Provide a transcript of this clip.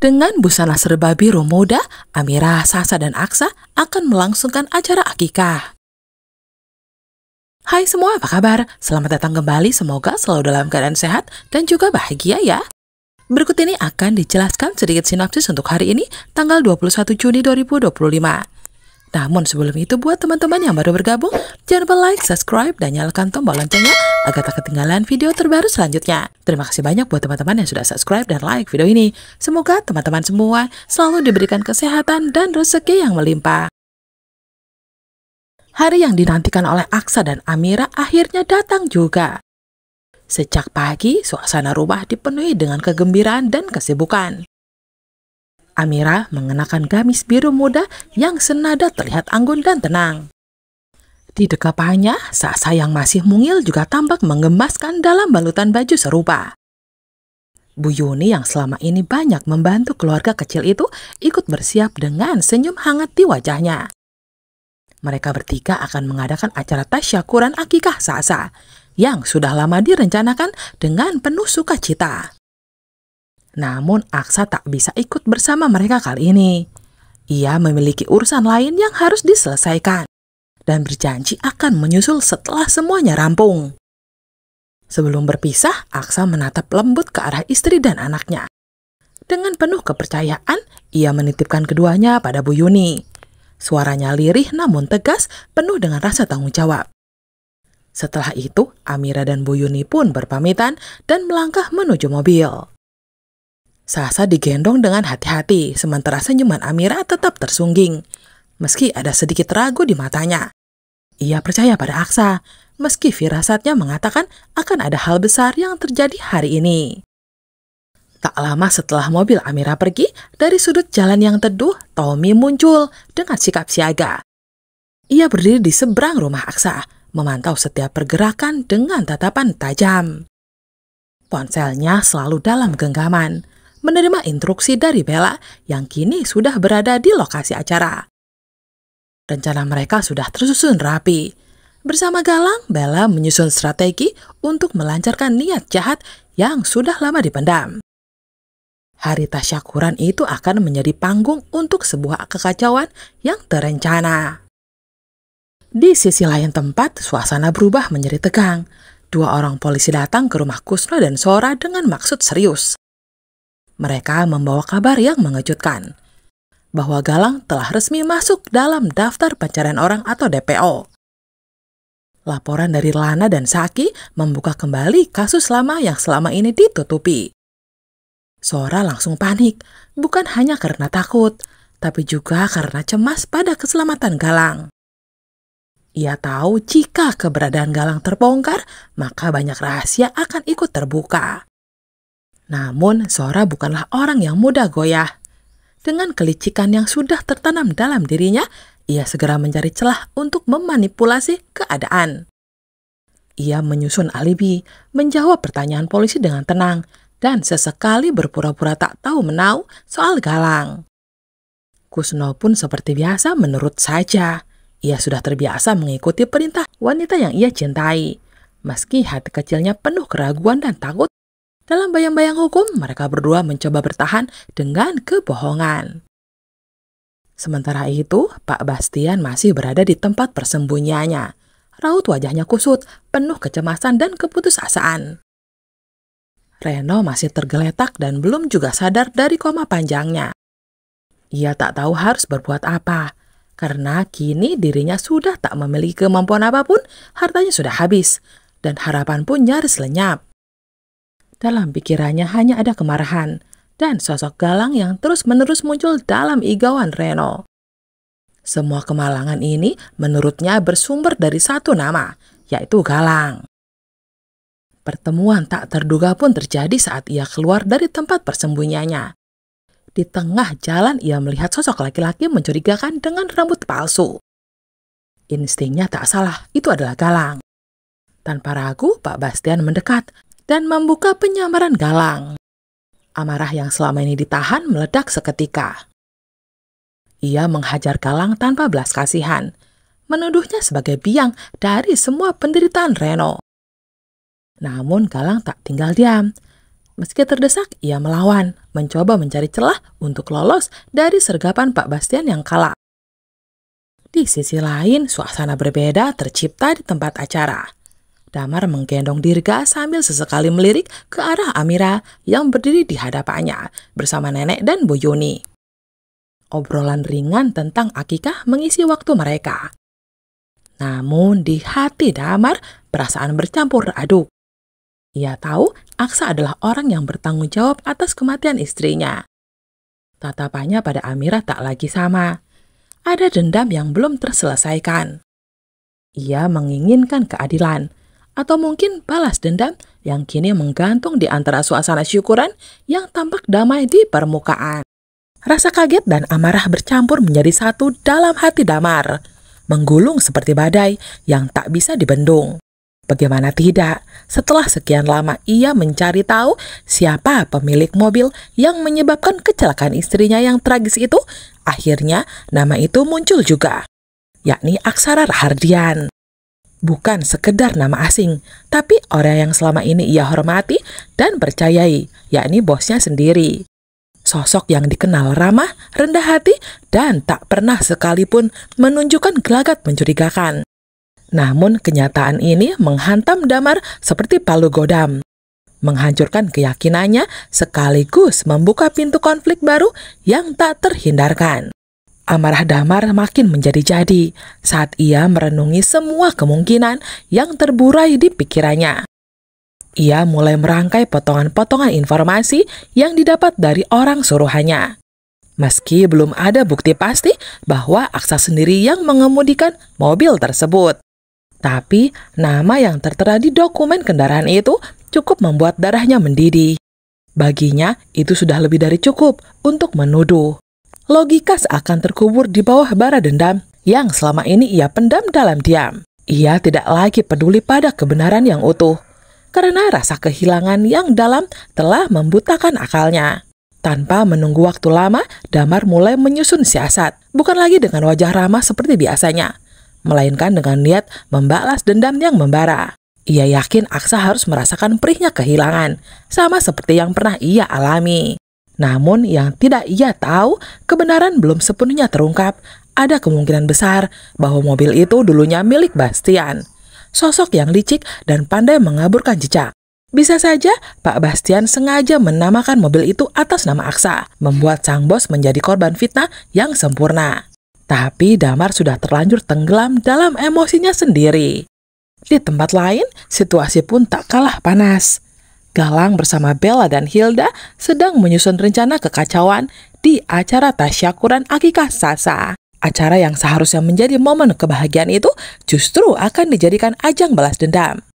Dengan busana serba biru muda, Amira, Sasa, dan Aksa akan melangsungkan acara akikah. Hai semua, apa kabar? Selamat datang kembali, semoga selalu dalam keadaan sehat dan juga bahagia ya. Berikut ini akan dijelaskan sedikit sinopsis untuk hari ini, tanggal 21 Juni 2025. Namun sebelum itu, buat teman-teman yang baru bergabung, jangan lupa like, subscribe, dan nyalakan tombol loncengnya agar tak ketinggalan video terbaru selanjutnya. Terima kasih banyak buat teman-teman yang sudah subscribe dan like video ini. Semoga teman-teman semua selalu diberikan kesehatan dan rezeki yang melimpah. Hari yang dinantikan oleh Aksa dan Amira akhirnya datang juga. Sejak pagi, suasana rumah dipenuhi dengan kegembiraan dan kesibukan. Amira mengenakan gamis biru muda yang senada terlihat anggun dan tenang. Di dekapannya, Sasa yang masih mungil juga tampak menggemaskan dalam balutan baju serupa. Bu Yuni yang selama ini banyak membantu keluarga kecil itu ikut bersiap dengan senyum hangat di wajahnya. Mereka bertiga akan mengadakan acara tasyakuran akikah Sasa yang sudah lama direncanakan dengan penuh sukacita. Namun Aksa tak bisa ikut bersama mereka kali ini. Ia memiliki urusan lain yang harus diselesaikan dan berjanji akan menyusul setelah semuanya rampung. Sebelum berpisah, Aksa menatap lembut ke arah istri dan anaknya. Dengan penuh kepercayaan, ia menitipkan keduanya pada Bu Yuni. Suaranya lirih namun tegas, penuh dengan rasa tanggung jawab. Setelah itu, Amira dan Bu Yuni pun berpamitan dan melangkah menuju mobil. Sasa digendong dengan hati-hati, sementara senyuman Amira tetap tersungging. Meski ada sedikit ragu di matanya. Ia percaya pada Aksa, meski firasatnya mengatakan akan ada hal besar yang terjadi hari ini. Tak lama setelah mobil Amira pergi, dari sudut jalan yang teduh, Tommy muncul dengan sikap siaga. Ia berdiri di seberang rumah Aksa, memantau setiap pergerakan dengan tatapan tajam. Ponselnya selalu dalam genggaman, menerima instruksi dari Bella yang kini sudah berada di lokasi acara. Rencana mereka sudah tersusun rapi. Bersama Galang, Bella menyusun strategi untuk melancarkan niat jahat yang sudah lama dipendam. Hari tasyakuran itu akan menjadi panggung untuk sebuah kekacauan yang terencana. Di sisi lain tempat, suasana berubah menjadi tegang. Dua orang polisi datang ke rumah Kusno dan Sora dengan maksud serius. Mereka membawa kabar yang mengejutkan, bahwa Galang telah resmi masuk dalam daftar pencarian orang atau DPO. Laporan dari Lana dan Saki membuka kembali kasus lama yang selama ini ditutupi. Sora langsung panik, bukan hanya karena takut, tapi juga karena cemas pada keselamatan Galang. Ia tahu jika keberadaan Galang terbongkar, maka banyak rahasia akan ikut terbuka. Namun, Sora bukanlah orang yang mudah goyah. Dengan kelicikan yang sudah tertanam dalam dirinya, ia segera mencari celah untuk memanipulasi keadaan. Ia menyusun alibi, menjawab pertanyaan polisi dengan tenang, dan sesekali berpura-pura tak tahu menau soal Galang. Kusno pun seperti biasa menurut saja. Ia sudah terbiasa mengikuti perintah wanita yang ia cintai. Meski hati kecilnya penuh keraguan dan takut, dalam bayang-bayang hukum, mereka berdua mencoba bertahan dengan kebohongan. Sementara itu, Pak Bastian masih berada di tempat persembunyiannya. Raut wajahnya kusut, penuh kecemasan dan keputusasaan. Reno masih tergeletak dan belum juga sadar dari koma panjangnya. Ia tak tahu harus berbuat apa, karena kini dirinya sudah tak memiliki kemampuan apapun, hartanya sudah habis, dan harapan pun nyaris lenyap. Dalam pikirannya hanya ada kemarahan dan sosok Galang yang terus-menerus muncul dalam igauan Reno. Semua kemalangan ini menurutnya bersumber dari satu nama, yaitu Galang. Pertemuan tak terduga pun terjadi saat ia keluar dari tempat persembunyiannya. Di tengah jalan ia melihat sosok laki-laki mencurigakan dengan rambut palsu. Instingnya tak salah, itu adalah Galang. Tanpa ragu, Pak Bastian mendekat dan membuka penyamaran Galang. Amarah yang selama ini ditahan meledak seketika. Ia menghajar Galang tanpa belas kasihan, menuduhnya sebagai biang dari semua penderitaan Reno. Namun Galang tak tinggal diam. Meski terdesak, ia melawan, mencoba mencari celah untuk lolos dari sergapan Pak Bastian yang kalah. Di sisi lain, suasana berbeda tercipta di tempat acara. Damar menggendong Dirga sambil sesekali melirik ke arah Amira yang berdiri di hadapannya bersama nenek dan Bu Yuni. Obrolan ringan tentang akikah mengisi waktu mereka. Namun di hati Damar, perasaan bercampur aduk. Ia tahu Aksa adalah orang yang bertanggung jawab atas kematian istrinya. Tatapannya pada Amira tak lagi sama. Ada dendam yang belum terselesaikan. Ia menginginkan keadilan, atau mungkin balas dendam yang kini menggantung di antara suasana syukuran yang tampak damai di permukaan. Rasa kaget dan amarah bercampur menjadi satu dalam hati Damar, menggulung seperti badai yang tak bisa dibendung. Bagaimana tidak, setelah sekian lama ia mencari tahu siapa pemilik mobil yang menyebabkan kecelakaan istrinya yang tragis itu, akhirnya nama itu muncul juga, yakni Aksara Rahardian. Bukan sekedar nama asing, tapi orang yang selama ini ia hormati dan percayai, yakni bosnya sendiri. Sosok yang dikenal ramah, rendah hati, dan tak pernah sekalipun menunjukkan gelagat mencurigakan. Namun kenyataan ini menghantam Damar seperti palu godam, menghancurkan keyakinannya sekaligus membuka pintu konflik baru yang tak terhindarkan. Amarah Damar makin menjadi-jadi saat ia merenungi semua kemungkinan yang terburai di pikirannya. Ia mulai merangkai potongan-potongan informasi yang didapat dari orang suruhannya. Meski belum ada bukti pasti bahwa Aksa sendiri yang mengemudikan mobil tersebut. Tapi nama yang tertera di dokumen kendaraan itu cukup membuat darahnya mendidih. Baginya itu sudah lebih dari cukup untuk menuduh. Logika seakan terkubur di bawah bara dendam yang selama ini ia pendam dalam diam. Ia tidak lagi peduli pada kebenaran yang utuh, karena rasa kehilangan yang dalam telah membutakan akalnya. Tanpa menunggu waktu lama, Damar mulai menyusun siasat, bukan lagi dengan wajah ramah seperti biasanya, melainkan dengan niat membalas dendam yang membara. Ia yakin Aksa harus merasakan perihnya kehilangan, sama seperti yang pernah ia alami. Namun yang tidak ia tahu, kebenaran belum sepenuhnya terungkap. Ada kemungkinan besar bahwa mobil itu dulunya milik Bastian, sosok yang licik dan pandai mengaburkan jejak. Bisa saja Pak Bastian sengaja menamakan mobil itu atas nama Aksa, membuat sang bos menjadi korban fitnah yang sempurna. Tapi Damar sudah terlanjur tenggelam dalam emosinya sendiri. Di tempat lain, situasi pun tak kalah panas. Galang bersama Bella dan Hilda sedang menyusun rencana kekacauan di acara tasyakuran akikah Sasa. Acara yang seharusnya menjadi momen kebahagiaan itu justru akan dijadikan ajang balas dendam.